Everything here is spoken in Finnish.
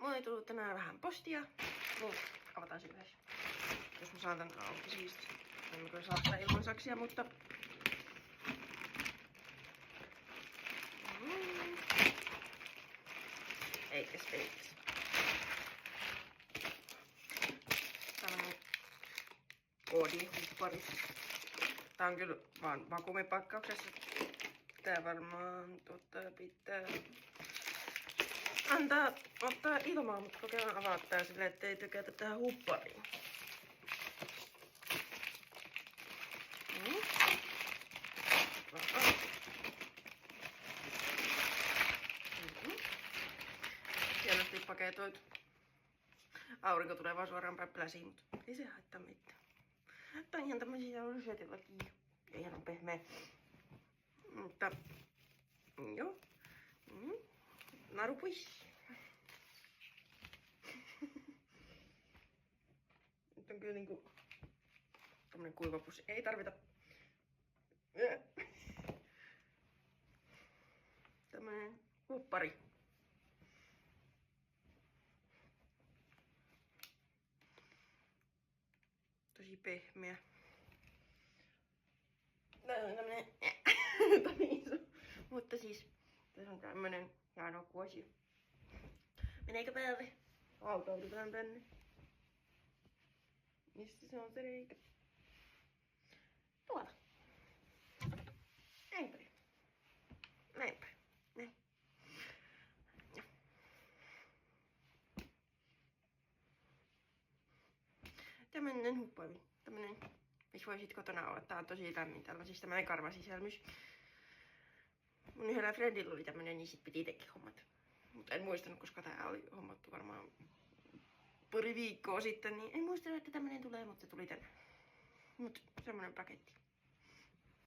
Mulla ei tullut tänään vähän postia. Avataan se yhdessä. Jos mä saan tän auki siis. En mä kyllä saa sitä ilman saksia, mutta... Eikäs. Tällainen koodihuppari. Tää on kyllä vaan vakuumipakkauksessa. Tää varmaan pitää ottaa ilmaa, mutta kokeillaan avaa tää silleen, ettei tykätä tähän huppariin. Hienosti paketoitu. Aurinko tulee vaan suoraan päppäläsiin, mutta ei se haittaa mitään. Tää on ihan tämmösiä rysetillä kiinni. Eihän on pehmeä. Mutta joo. Naru pois. Nyt on kyllä niinku tämmönen kuivapussi. Ei tarvita. Tämmönen huppari. Tosi pehmeä. Tää on tämmönen iso. Mutta siis tässä on tämmönen hieno kuosi. Meneekö päälle? Autaudutaan tänne. Missä se on se reikä? Tuolla. Näinpäin. Näinpäin. Näin. Ja. Tämmönen huppari. Tämmönen, missä voisit kotona olla. Tää on tosi lämmin. Täällä on siis tämmönen karvasisälmys. Mun yhdellä friendillä oli tämmönen, niin sit piti itsekin hommat. Mutta en muistanut, koska tää oli hommattu varmaan pari viikkoa sitten, niin en muistanut, että tämmönen tulee, mutta se tuli tänään. Mut semmonen paketti.